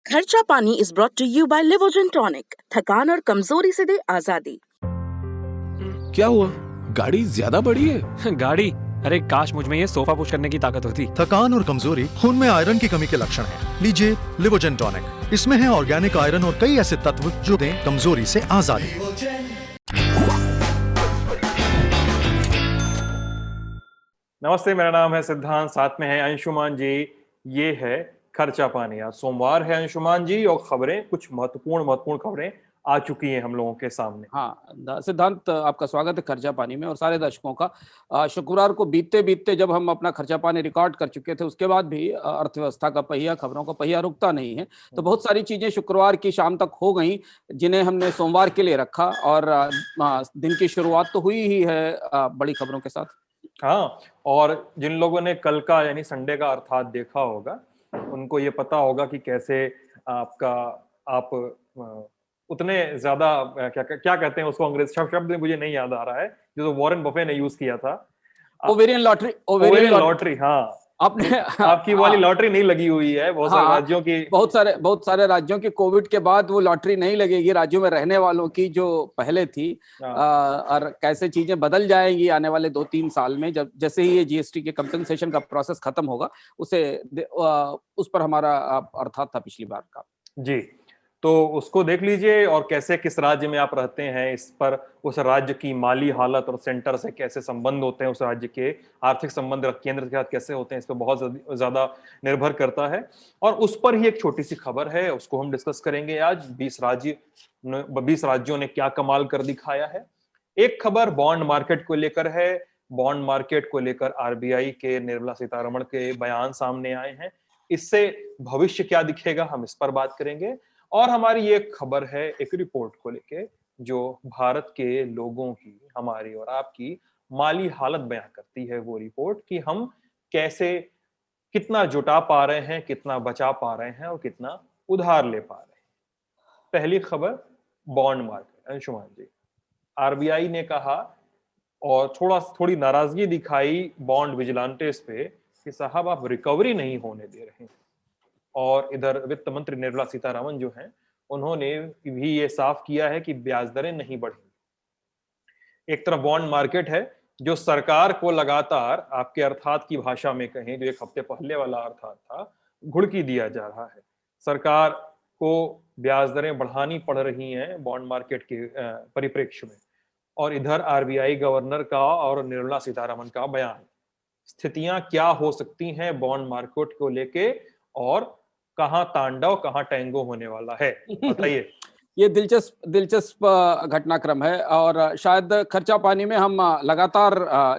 खर्चा पानी is brought to you by Livogen tonic. थकान और कमजोरी से दे आजादी। क्या हुआ? गाड़ी ज्यादा बड़ी है? गाड़ी? अरे काश मुझ में ये सोफा पुश करने की ताकत होती। थकान और कमजोरी खून में आयरन की कमी के लक्षण हैं। लीजिए लिवोजन टॉनिक। इसमें है ऑर्गेनिक आयरन और कई ऐसे तत्व जो दें कमजोरी से आजादी। नमस्ते, मेरा नाम है सिद्धांत, साथ में है अंशुमान जी। ये है खर्चा पानी। आज सोमवार है अंशुमान जी, और खबरें, कुछ महत्वपूर्ण खबरें आ चुकी हैं हम लोगों के सामने। हाँ सिद्धांत, आपका स्वागत है खर्चा पानी में और सारे दर्शकों का। शुक्रवार को बीतते बीतते जब हम अपना खर्चा पानी रिकॉर्ड कर चुके थे, उसके बाद भी अर्थव्यवस्था का पहिया, खबरों का पहिया रुकता नहीं है। तो बहुत सारी चीजें शुक्रवार की शाम तक हो गई जिन्हें हमने सोमवार के लिए रखा, और दिन की शुरुआत तो हुई ही है बड़ी खबरों के साथ। हाँ, और जिन लोगों ने कल का यानी संडे का अर्थात देखा होगा, उनको ये पता होगा कि कैसे आप उतने ज्यादा क्या कहते हैं उसको, अंग्रेजी शब्द मुझे नहीं याद आ रहा है, जो वॉरेन बफे ने यूज किया था। Ovarian lottery. हाँ, आपने आपकी वाली लॉटरी नहीं लगी हुई है बहुत सारे राज्यों की। बहुत सारे राज्यों की कोविड के बाद वो लॉटरी नहीं लगेगी राज्यों में रहने वालों की, जो पहले थी। और कैसे चीजें बदल जाएंगी आने वाले 2-3 साल में, जब जैसे ही ये जीएसटी के कंपनसेशन का प्रोसेस खत्म होगा, उस पर हमारा अर्थात था पिछली बार का जी। तो उसको देख लीजिए, और कैसे किस राज्य में आप रहते हैं इस पर, उस राज्य की माली हालत और सेंटर से कैसे संबंध होते हैं, उस राज्य के आर्थिक संबंध केंद्र के साथ कैसे होते हैं, इस पर बहुत ज्यादा निर्भर करता है। और उस पर ही एक छोटी सी खबर है, उसको हम डिस्कस करेंगे आज। 20 राज्यों ने क्या कमाल कर दिखाया है। एक खबर बॉन्ड मार्केट को लेकर है। बॉन्ड मार्केट को लेकर आरबीआई के निर्मला सीतारमण के बयान सामने आए हैं। इससे भविष्य क्या दिखेगा, हम इस पर बात करेंगे। और हमारी ये खबर है एक रिपोर्ट को लेके, जो भारत के लोगों की, हमारी और आपकी माली हालत बयां करती है। वो रिपोर्ट कि हम कैसे, कितना जुटा पा रहे हैं, कितना बचा पा रहे हैं और कितना उधार ले पा रहे हैं। पहली खबर बॉन्ड मार्केट। अंशुमान जी, आरबीआई ने कहा और थोड़ी नाराजगी दिखाई बॉन्ड विजिलेंटेस पे कि साहब आप रिकवरी नहीं होने दे रहे हैं। और इधर वित्त मंत्री निर्मला सीतारमण जो हैं, उन्होंने भी ये साफ किया है कि ब्याज दरें नहीं बढ़ेंगी। एक तरफ बॉन्ड मार्केट है जो सरकार को लगातार, आपके अर्थात की भाषा में कहें, जो एक हफ्ते पहले वाला अर्थात था, घुड़की दिया जा रहा है। सरकार को ब्याज दरें बढ़ानी पड़ रही हैं बॉन्ड मार्केट के परिप्रेक्ष्य में। और इधर आरबीआई गवर्नर का और निर्मला सीतारमण का बयान। स्थितियां क्या हो सकती हैं बॉन्ड मार्केट को लेके, और कहां तांडव, कहां टैंगो होने वाला है, बताइए। ये दिलचस्प घटनाक्रम है, और शायद खर्चा पानी में हम लगातार,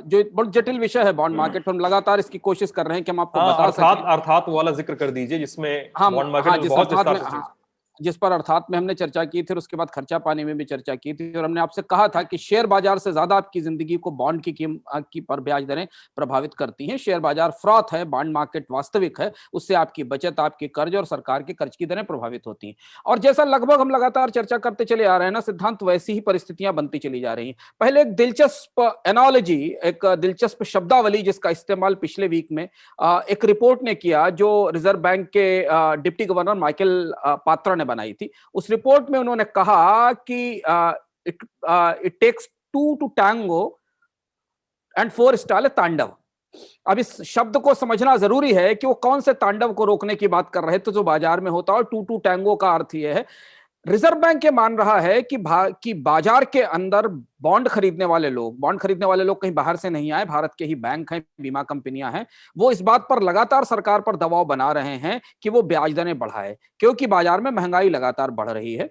जो बहुत जटिल विषय है बॉन्ड मार्केट, हम लगातार इसकी कोशिश कर रहे हैं कि हम आपको बता सकें। अर्थात वाला जिक्र कर दीजिए, जिसमें बॉन्ड मार्केट बहुत विस्तार से, जिस पर अर्थात में हमने चर्चा की थी, और उसके बाद खर्चा पानी में भी चर्चा की थी। और हमने आपसे कहा था कि शेयर बाजार से ज्यादा आपकी जिंदगी को बॉन्ड की पर ब्याज दरें प्रभावित करती हैं। शेयर बाजार फ्रॉथ है, बॉन्ड मार्केट वास्तविक है, उससे आपकी बचत, आपके कर्ज और सरकार के कर्ज की दरें प्रभावित होती हैं। और जैसा लगभग हम लगातार चर्चा करते चले आ रहे हैं ना सिद्धांत, वैसी ही परिस्थितियां बनती चली जा रही हैं। पहले एक दिलचस्प एनालॉजी, एक दिलचस्प शब्दावली जिसका इस्तेमाल पिछले वीक में एक रिपोर्ट ने किया, जो रिजर्व बैंक के डिप्टी गवर्नर माइकल पात्रा ने बनाई थी। उस रिपोर्ट में उन्होंने कहा कि it takes 2 to tango and 4 style tandav. अब इस शब्द को समझना जरूरी है कि वो कौन से तांडव को रोकने की बात कर रहे थे जो बाजार में होता है। और 2 टू टैंगो का अर्थ यह है, रिजर्व बैंक ये मान रहा है कि बाजार के अंदर बॉन्ड खरीदने वाले लोग कहीं बाहर से नहीं आए, भारत के ही बैंक हैं, बीमा कंपनियां हैं। वो इस बात पर लगातार सरकार पर दबाव बना रहे हैं कि वो ब्याज दरें बढ़ाए, क्योंकि बाजार में महंगाई लगातार बढ़ रही है।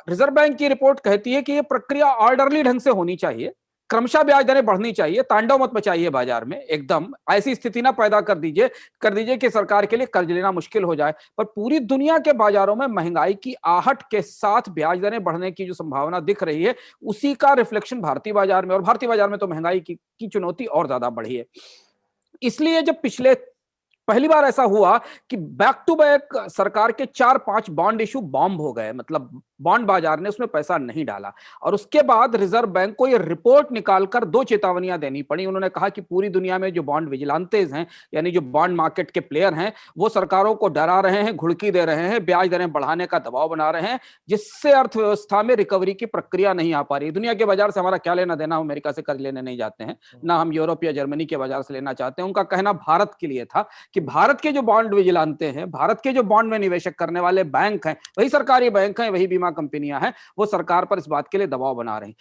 रिजर्व बैंक की रिपोर्ट कहती है कि ये प्रक्रिया ऑर्डरली ढंग से होनी चाहिए, क्रमशः ब्याज दरें बढ़नी चाहिए, तांडव मत मचाइए बाजार में, एकदम ऐसी स्थिति ना पैदा कर दीजिए कि सरकार के लिए कर्ज लेना मुश्किल हो जाए। पर पूरी दुनिया के बाजारों में महंगाई की आहट के साथ ब्याज दरें बढ़ने की जो संभावना दिख रही है, उसी का रिफ्लेक्शन भारतीय बाजार में, और भारतीय बाजार में तो महंगाई की चुनौती और ज्यादा बढ़ी है। इसलिए जब पिछले पहली बार ऐसा हुआ कि बैक टू बैक सरकार के 4-5 बॉन्ड इशू बॉम्ब हो गए, मतलब बॉन्ड बाजार ने उसमें पैसा नहीं डाला। और उसके बाद रिजर्व बैंक को ये रिपोर्ट निकालकर 2 चेतावनियां देनी पड़ी। उन्होंने कहा कि पूरी दुनिया में जो बॉन्ड विजिलेंटेज हैं, यानी जो बॉन्ड मार्केट के प्लेयर हैं, वो सरकारों को डरा रहे हैं, घुड़की दे रहे हैं, ब्याज दरें बढ़ाने का दबाव बना रहे हैं, जिससे अर्थव्यवस्था में रिकवरी की प्रक्रिया नहीं आ पा रही। दुनिया के बाजार से हमारा क्या लेना देना, हम अमेरिका से कर्ज लेने नहीं जाते हैं, ना हम यूरोप या जर्मनी के बाजार से लेना चाहते हैं। उनका कहना भारत के लिए था कि भारत के जो बॉन्ड विजिलेंटे हैं, भारत के जो बॉन्ड में निवेशक करने वाले बैंक हैं, वही सरकारी बैंक हैं, वही बीमा कंपनियां हैं, वो सरकार पर इस बात के लिए दबाव बना रही।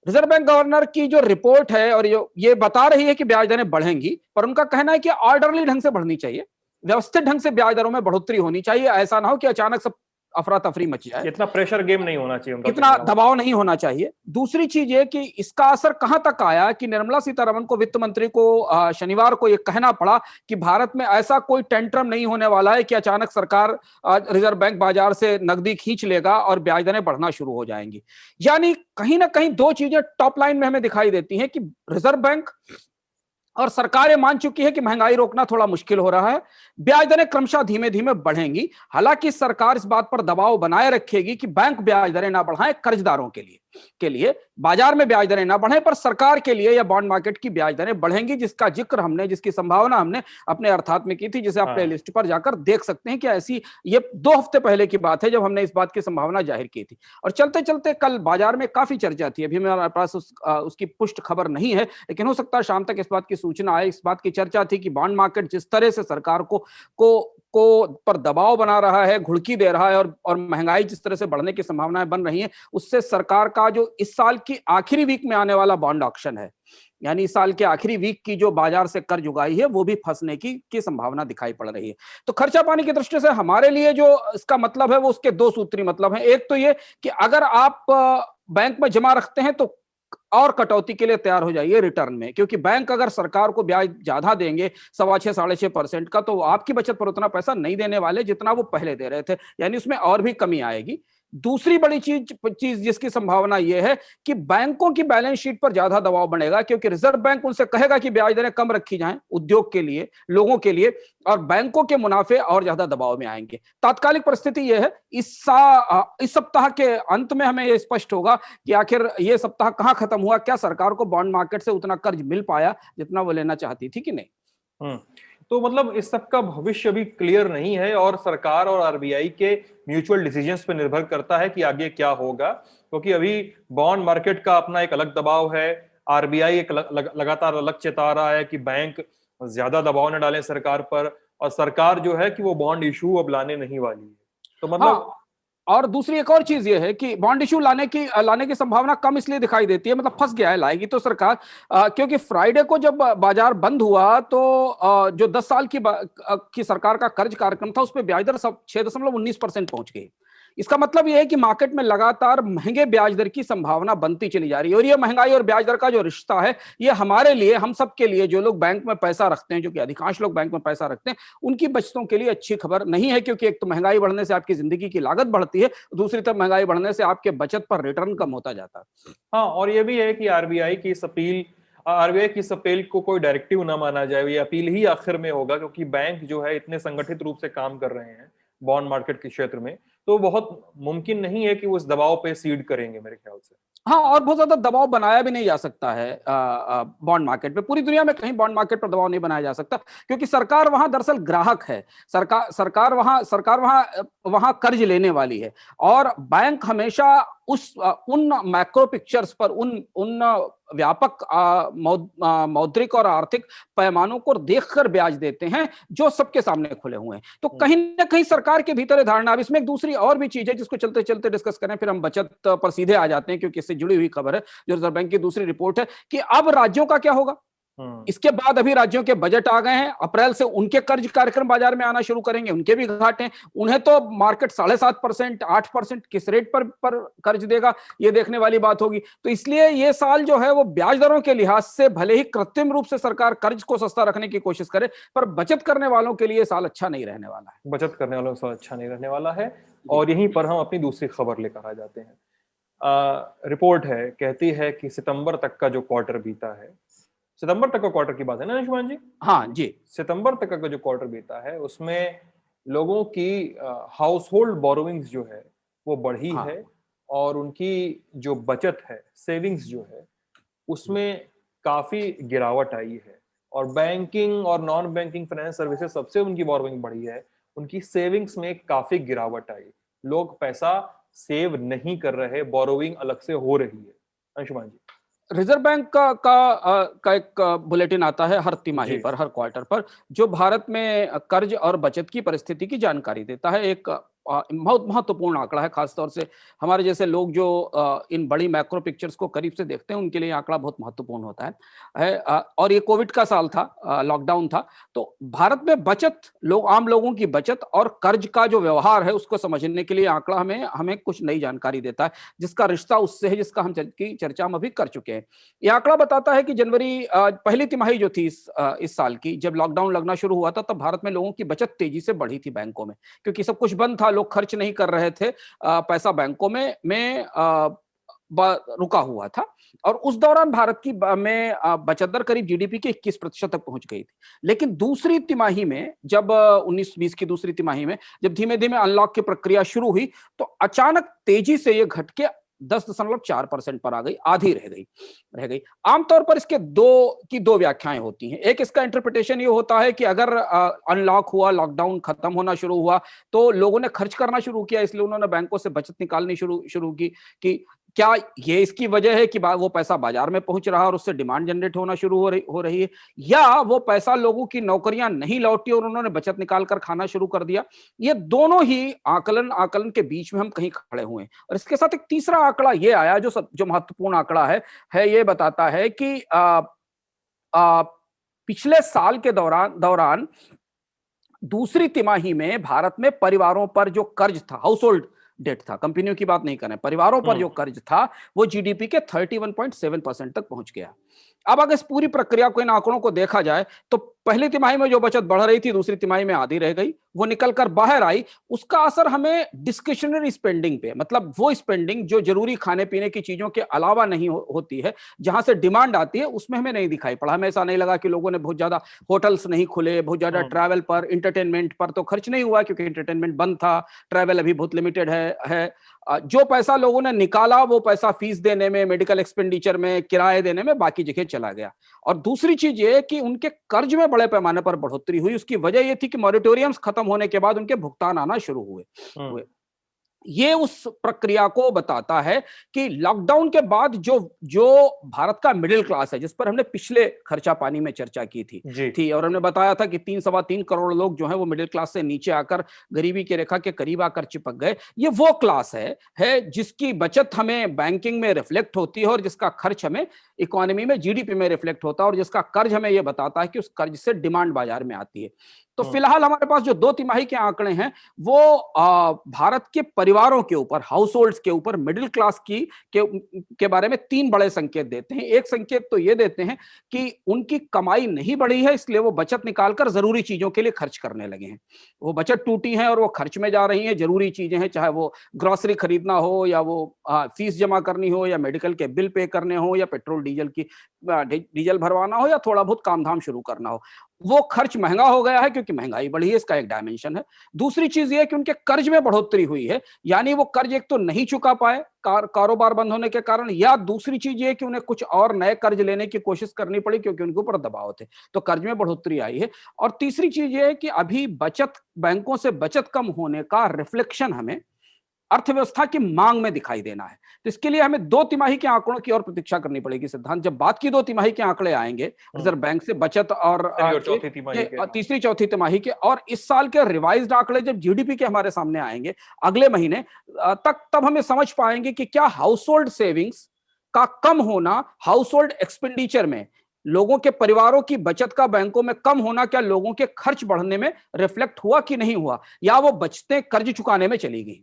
रिजर्व बैंक गवर्नर की जो रिपोर्ट है और ये बता रही है कि ब्याज दरें बढ़ेंगी, पर उनका कहना है कि ऑर्डरली ढंग से बढ़नी चाहिए, व्यवस्थित ढंग से ब्याज दरों में बढ़ोतरी होनी चाहिए। ऐसा ना हो कि अचानक सब अफरा तफरी मच जाए, इतना प्रेशर गेम नहीं होना चाहिए, उनका इतना दबाव नहीं होना चाहिए। दूसरी चीज ये कि इसका असर कहां तक आया कि निर्मला सीतारमण को, वित्त मंत्री को, शनिवार को यह कहना पड़ा कि भारत में ऐसा कोई टेंट्रम नहीं होने वाला है कि अचानक सरकार, रिजर्व बैंक बाजार से नकदी खींच लेगा और ब्याज दरें बढ़ना शुरू हो जाएंगी। यानी कहीं ना कहीं 2 चीजें टॉप लाइन में हमें दिखाई देती हैं कि रिजर्व बैंक और सरकारें मान चुकी है कि महंगाई रोकना थोड़ा मुश्किल हो रहा है, ब्याज दरें क्रमशः धीमे धीमे बढ़ेंगी। हालांकि सरकार इस बात पर दबाव बनाए रखेगी कि बैंक ब्याज दरें ना बढ़ाएं, कर्जदारों के लिए बाजार में ब्याज दरें ना बढ़ें, पर सरकार के लिए या बॉन्ड मार्केट की ब्याज दरें बढ़ेंगी, जिसका जिक्र हमने, जिसकी संभावना हमने अपने अर्थात में की थी, जिसे आप प्लेलिस्ट पर जाकर देख सकते हैं कि ऐसी, ये 2 हफ्ते पहले की बात है जब हमने इस बात की संभावना जाहिर की थी। और चलते चलते कल बाजार में काफी चर्चा थी, अभी मेरे पास उसकी पुष्ट खबर नहीं है, लेकिन हो सकता है शाम तक इस बात की सूचना आए। इस बात की चर्चा थी कि बॉन्ड मार्केट जिस तरह से सरकार को पर दबाव बना रहा है, घुड़की दे रहा है, और महंगाई जिस तरह से बढ़ने की संभावनाएं बन रही हैं, उससे सरकार का जो इस साल की आखिरी वीक में आने वाला बॉन्ड ऑक्शन है, यानी इस साल के आखिरी वीक की जो बाजार से कर्ज उगाही है, वो भी फंसने की संभावना दिखाई पड़ रही है। तो खर्चा पानी की दृष्टि से हमारे लिए जो इसका मतलब है, वो उसके 2 सूत्री मतलब है। एक तो ये कि अगर आप बैंक में जमा रखते हैं तो और कटौती के लिए तैयार हो जाइए रिटर्न में, क्योंकि बैंक अगर सरकार को ब्याज ज्यादा देंगे, 6.25-6.5% का, तो आपकी बचत पर उतना पैसा नहीं देने वाले जितना वो पहले दे रहे थे, यानी उसमें और भी कमी आएगी। दूसरी बड़ी चीज जिसकी संभावना यह है कि बैंकों की बैलेंस शीट पर ज्यादा दबाव बनेगा, क्योंकि रिजर्व बैंक उनसे कहेगा कि ब्याज दरें कम रखी जाएं उद्योग के लिए, लोगों के लिए, और बैंकों के मुनाफे और ज्यादा दबाव में आएंगे। तात्कालिक परिस्थिति यह है, इस सप्ताह के अंत में हमें यह स्पष्ट होगा कि आखिर यह सप्ताह कहां खत्म हुआ, क्या सरकार को बॉन्ड मार्केट से उतना कर्ज मिल पाया जितना वो लेना चाहती थी कि नहीं। तो मतलब इस सब का भविष्य अभी क्लियर नहीं है, और सरकार और आरबीआई के म्यूचुअल डिसीजंस पे निर्भर करता है कि आगे क्या होगा, क्योंकि अभी बॉन्ड मार्केट का अपना एक अलग दबाव है। आरबीआई एक लगातार अलग चेता रहा है कि बैंक ज्यादा दबाव न डालें सरकार पर, और सरकार जो है कि वो बॉन्ड इशू अब लाने नहीं वाली है। तो मतलब और दूसरी एक और चीज ये है कि बॉन्ड इशू लाने की संभावना कम इसलिए दिखाई देती है, मतलब फंस गया है, लाएगी तो सरकार, क्योंकि फ्राइडे को जब बाजार बंद हुआ तो जो 10 साल की सरकार का कर्ज कार्यक्रम था, उस पर ब्याज दर 6.19% पहुंच गई। इसका मतलब यह है कि मार्केट में लगातार महंगे ब्याज दर की संभावना बनती चली जा रही है, और ये महंगाई और ब्याज दर का जो रिश्ता है, ये हमारे लिए, हम सब के लिए, जो लोग बैंक में पैसा रखते हैं, जो कि अधिकांश लोग बैंक में पैसा रखते हैं, उनकी बचतों के लिए अच्छी खबर नहीं है, क्योंकि एक तो महंगाई बढ़ने से आपकी जिंदगी की लागत बढ़ती है, दूसरी तरफ महंगाई बढ़ने से आपके बचत पर रिटर्न कम होता जाता है। हाँ, और ये भी है कि आरबीआई की इस अपील को कोई डायरेक्टिव ना माना जाए, ये अपील ही आखिर में होगा, क्योंकि बैंक जो है इतने संगठित रूप से काम कर रहे हैं बॉन्ड मार्केट के क्षेत्र में, तो बहुत मुमकिन नहीं है कि वो इस दबाव पे सीड करेंगे मेरे ख्याल से। हाँ, और बहुत ज्यादा दबाव बनाया भी नहीं जा सकता है बॉन्ड मार्केट पे। पूरी दुनिया में कहीं बॉन्ड मार्केट पर दबाव नहीं बनाया जा सकता, क्योंकि सरकार वहां दरअसल ग्राहक है, सरकार वहां कर्ज लेने वाली है, और बैंक हमेशा उन मैक्रो पिक्चर्स पर, उन व्यापक मौद्रिक और आर्थिक पैमानों को देखकर ब्याज देते हैं जो सबके सामने खुले हुए हैं। तो कहीं ना कहीं सरकार के भीतर धारणा। अब इसमें एक दूसरी और भी चीज है जिसको चलते चलते डिस्कस करें, फिर हम बचत पर सीधे आ जाते हैं, क्योंकि इससे जुड़ी हुई खबर है जो रिजर्व बैंक की दूसरी रिपोर्ट है कि अब राज्यों का क्या होगा। इसके बाद अभी राज्यों के बजट आ गए हैं, अप्रैल से उनके कर्ज कार्यक्रम बाजार में आना शुरू करेंगे, उनके भी घाटे हैं, उन्हें तो मार्केट 7.5%, 8% किस रेट पर कर्ज देगा, ये देखने वाली बात होगी। तो इसलिए ये साल जो है वो ब्याज दरों के लिहाज से भले ही कृत्रिम रूप से सरकार कर्ज को सस्ता रखने की कोशिश करे, पर बचत करने वालों के लिए साल अच्छा नहीं रहने वाला है। बचत करने वालों का साल अच्छा नहीं रहने वाला है। और यहीं पर हम अपनी दूसरी खबर लेकर आ जाते हैं। रिपोर्ट है, कहती है कि सितंबर तक का जो क्वार्टर बीता है सितंबर तक का क्वार्टर की बात है ना अंशुमान जी? हाँ जी। सितंबर तक का जो क्वार्टर बीता है उसमें लोगों की हाउस होल्ड बोरोविंग्स जो है वो बढ़ी हाँ। है और उनकी जो बचत है, सेविंग्स जो है, उसमें काफी गिरावट आई है। और बैंकिंग और नॉन बैंकिंग फाइनेंस सर्विसेज सबसे उनकी बोरोविंग बढ़ी है, उनकी सेविंग्स में काफी गिरावट आई। लोग पैसा सेव नहीं कर रहे, बोरोविंग अलग से हो रही है। अंशुमान जी। रिजर्व बैंक का एक बुलेटिन आता है हर तिमाही जी। पर, हर क्वार्टर पर, जो भारत में कर्ज और बचत की परिस्थिति की जानकारी देता है। एक बहुत महत्वपूर्ण आंकड़ा है, खासतौर से हमारे जैसे लोग जो इन बड़ी मैक्रो पिक्चर्स को करीब से देखते हैं, उनके लिए आंकड़ा बहुत महत्वपूर्ण होता है। और ये कोविड का साल था, लॉकडाउन था, तो भारत में बचत, आम लोगों की बचत और कर्ज का जो व्यवहार है उसको समझने के लिए आंकड़ा हमें कुछ नई जानकारी देता है, जिसका रिश्ता उससे है जिसका की चर्चा हम अभी कर चुके हैं। ये आंकड़ा बताता है कि जनवरी पहली तिमाही जो थी इस साल की, जब लॉकडाउन लगना शुरू हुआ था, तब भारत में लोगों की बचत तेजी से बढ़ी थी बैंकों में, क्योंकि सब कुछ बंद था, लोग खर्च नहीं कर रहे थे, पैसा बैंकों में रुका हुआ था। और उस दौरान भारत की बचत दर करीब जीडीपी के 21% तक पहुंच गई थी। लेकिन दूसरी तिमाही में, जब 19-20 की दूसरी तिमाही में जब धीमे धीमे अनलॉक की प्रक्रिया शुरू हुई, तो अचानक तेजी से ये घट के 10.4% पर आ गई, आधी रह गई। आमतौर पर इसके दो व्याख्याएं होती हैं। एक, इसका इंटरप्रिटेशन ये होता है कि अगर अनलॉक हुआ, लॉकडाउन खत्म होना शुरू हुआ, तो लोगों ने खर्च करना शुरू किया, इसलिए उन्होंने बैंकों से बचत निकालनी शुरू की। कि क्या ये इसकी वजह है कि वो पैसा बाजार में पहुंच रहा और उससे डिमांड जनरेट होना शुरू हो रही है, या वो पैसा लोगों की नौकरियां नहीं लौटी और उन्होंने बचत निकाल कर खाना शुरू कर दिया? ये दोनों ही आकलन के बीच में हम कहीं खड़े हुए हैं। और इसके साथ एक तीसरा आंकड़ा ये आया, जो महत्वपूर्ण आंकड़ा है, ये बताता है कि पिछले साल के दौरान दूसरी तिमाही में भारत में परिवारों पर जो कर्ज था, हाउस होल्ड डेट था, कंपनियों की बात नहीं कर रहे, परिवारों पर जो कर्ज था, वो जीडीपी के 31.7% तक पहुंच गया। अब अगर इस पूरी प्रक्रिया को, इन आंकड़ों को देखा जाए, तो पहली तिमाही में जो बचत बढ़ रही थी, दूसरी तिमाही में आधी रह गई, वो निकलकर बाहर आई। उसका असर हमें डिस्क्रिशनरी स्पेंडिंग पे, मतलब वो स्पेंडिंग जो जरूरी खाने पीने की चीजों के अलावा नहीं होती है, जहां से डिमांड आती है, उसमें हमें नहीं दिखाई पड़ा। हमें ऐसा नहीं लगा कि लोगों ने बहुत ज्यादा, होटल्स नहीं खुले, बहुत ज्यादा ट्रैवल पर, इंटरटेनमेंट पर तो खर्च नहीं हुआ, क्योंकि इंटरटेनमेंट बंद था, ट्रैवल अभी बहुत लिमिटेड है। जो पैसा लोगों ने निकाला, वो पैसा फीस देने में, मेडिकल एक्सपेंडिचर में, किराए देने में, बाकी जगह चला गया। और दूसरी चीज ये कि उनके कर्ज में बड़े पैमाने पर बढ़ोतरी हुई। उसकी वजह यह थी कि मॉरिटोरियम्स खत्म होने के बाद उनके भुगतान आना शुरू हुए। ये उस प्रक्रिया को बताता है कि लॉकडाउन के बाद जो भारत का मिडिल क्लास है, जिस पर हमने पिछले खर्चा पानी में चर्चा की थी, और हमने बताया था कि 3-3.25 करोड़ लोग जो हैं वो मिडिल क्लास से नीचे आकर गरीबी की रेखा के करीब आकर चिपक गए। ये वो क्लास है जिसकी बचत हमें बैंकिंग में रिफ्लेक्ट होती है और जिसका खर्च हमें इकोनॉमी में, जीडीपी में रिफ्लेक्ट होता है, और जिसका कर्ज हमें यह बताता है कि उस कर्ज से डिमांड बाजार में आती है। तो फिलहाल हमारे पास जो 2 तिमाही के आंकड़े हैं, वो भारत के परिवारों के ऊपर, हाउस होल्ड्स के ऊपर, मिडिल क्लास के बारे में 3 बड़े संकेत देते हैं। एक संकेत तो ये देते हैं कि उनकी कमाई नहीं बढ़ी है, इसलिए वो बचत निकालकर जरूरी चीजों के लिए खर्च करने लगे हैं। वो बचत टूटी है और वो खर्च में जा रही है, जरूरी चीजें हैं, चाहे वो ग्रोसरी खरीदना हो, या वो फीस जमा करनी हो, या मेडिकल के बिल पे करने हो, या पेट्रोल डीजल भरवाना हो, या थोड़ा बहुत काम धाम शुरू करना हो। वो खर्च महंगा हो गया है क्योंकि महंगाई बढ़ी है, इसका एक डायमेंशन है। दूसरी चीज ये है कि उनके कर्ज में बढ़ोतरी हुई है, यानी वो कर्ज एक तो नहीं चुका पाए कारोबार बंद होने के कारण, या दूसरी चीज ये है कि उन्हें कुछ और नए कर्ज लेने की कोशिश करनी पड़ी क्योंकि उनके ऊपर दबाव थे, तो कर्ज में बढ़ोतरी आई है। और तीसरी चीज ये है कि अभी बैंकों से बचत कम होने का रिफ्लेक्शन हमें अर्थव्यवस्था की मांग में दिखाई देना है। तो इसके लिए हमें 2 तिमाही के आंकड़ों की और प्रतीक्षा करनी पड़ेगी सिद्धांत। जब बात की 2 तिमाही के आंकड़े आएंगे रिजर्व बैंक से बचत और तीसरी चौथी तिमाही के, और इस साल के रिवाइज्ड आंकड़े जब जीडीपी के हमारे सामने आएंगे अगले महीने तब हमें समझ पाएंगे कि क्या हाउस होल्ड सेविंग्स का कम होना, हाउस होल्ड एक्सपेंडिचर में लोगों के, परिवारों की बचत का बैंकों में कम होना, क्या लोगों के खर्च बढ़ने में रिफ्लेक्ट हुआ कि नहीं हुआ, या वो बचतें कर्ज चुकाने में चली गई,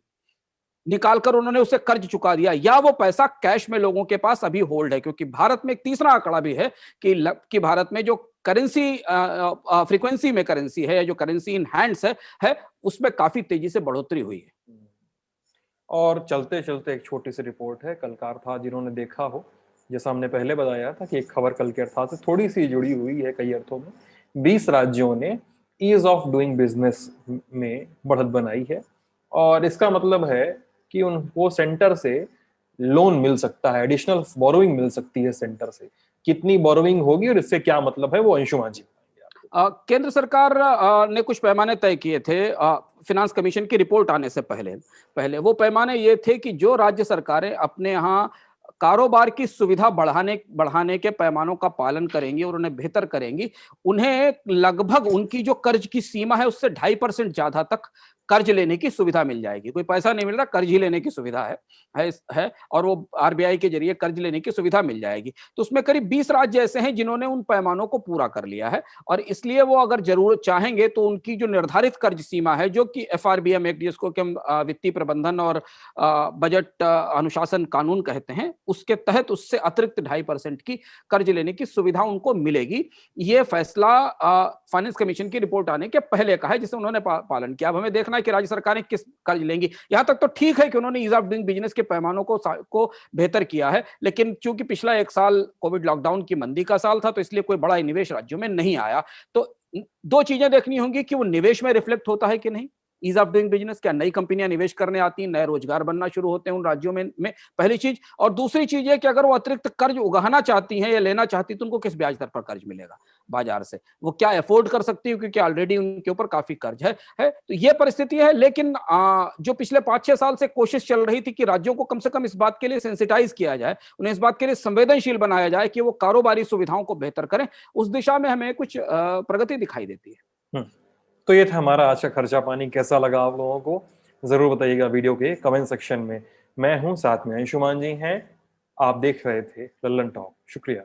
निकालकर उन्होंने उसे कर्ज चुका दिया, या वो पैसा कैश में लोगों के पास अभी होल्ड है। क्योंकि भारत में एक तीसरा आंकड़ा भी है कि भारत में जो करेंसी फ्रीक्वेंसी में करेंसी है, या जो करेंसी इन हैंड्स है उसमें काफी तेजी से बढ़ोतरी हुई है। और चलते चलते एक छोटी सी रिपोर्ट है, कलकार था जिन्होंने देखा हो, जैसा हमने पहले बताया था कि एक खबर कल के अर्थात से थोड़ी सी जुड़ी हुई है कई अर्थों में। 20 राज्यों ने ईज ऑफ डूइंग बिजनेस में बढ़त बनाई है और इसका मतलब है कि उनको सेंटर से लोन मिल सकता है, एडिशनल बोरोइंग मिल सकती है सेंटर से। कितनी बोरोइंग होगी और इससे क्या मतलब है वो अंशुमान जी बताएंगे आपको। केंद्र सरकार ने कुछ पैमाने तय किए थे फिनांस कमीशन की रिपोर्ट आने से पहले वो पैमाने ये थे कि जो राज्य सरकारें अपने यहाँ कारोबार की सुविधा बढ़ाने के पैमानों का पालन करेंगी और उन्हें बेहतर करेंगी, उन्हें लगभग उनकी जो कर्ज की सीमा है उससे 2.5% ज्यादा तक कर्ज लेने की सुविधा मिल जाएगी। कोई पैसा नहीं मिल रहा, कर्ज ही लेने की सुविधा है और वो आरबीआई के जरिए कर्ज लेने की सुविधा मिल जाएगी। तो उसमें करीब 20 राज्य ऐसे हैं जिन्होंने उन पैमानों को पूरा कर लिया है और इसलिए वो अगर जरूरत चाहेंगे तो उनकी जो निर्धारित कर्ज सीमा है, जो कि एफआरबीएम एक्ट, जिसको कि हम वित्तीय प्रबंधन और बजट अनुशासन कानून कहते हैं, उसके तहत उससे अतिरिक्त 2.5% की कर्ज लेने की सुविधा उनको मिलेगी। ये फैसला फाइनेंस कमीशन की रिपोर्ट आने के पहले का है, जिसे उन्होंने पालन किया। अब हमें देखना है कि राज्य सरकारें किस कर्ज लेंगी। यहां तक तो ठीक है कि उन्होंने ईज ऑफ डूइंग बिजनेस के पैमानों को बेहतर किया है, लेकिन चूंकि पिछला 1 साल कोविड लॉकडाउन की मंदी का साल था, तो इसलिए कोई बड़ा निवेश राज्यों में नहीं आया। तो 2 चीजें देखनी होंगी कि वो निवेश में रिफ्लेक्ट होता है कि नहीं। ईज ऑफ डूइंग बिजनेस, क्या नई कंपनियां निवेश करने आती हैं, नए रोजगार बनना शुरू होते हैं उन राज्यों में, पहली चीज। और दूसरी चीज है कि अगर वो अतिरिक्त कर्ज उगाना चाहती हैं या लेना चाहती, तो उनको किस ब्याज दर पर कर्ज मिलेगा बाजार से, वो क्या अफोर्ड कर सकती है, क्योंकि ऑलरेडी उनके ऊपर काफी कर्ज है। तो ये परिस्थिति है। लेकिन जो पिछले 5-6 साल से कोशिश चल रही थी कि राज्यों को कम से कम इस बात के लिए सेंसिटाइज किया जाए, उन्हें इस बात के लिए संवेदनशील बनाया जाए कि वो कारोबारी सुविधाओं को बेहतर करें, उस दिशा में हमें कुछ प्रगति दिखाई देती है। तो ये था हमारा आज का खर्चा पानी। कैसा लगा आप लोगों को जरूर बताइएगा वीडियो के कमेंट सेक्शन में। मैं हूं, साथ में अंशुमान जी हैं। आप देख रहे थे लल्लन टॉक। शुक्रिया।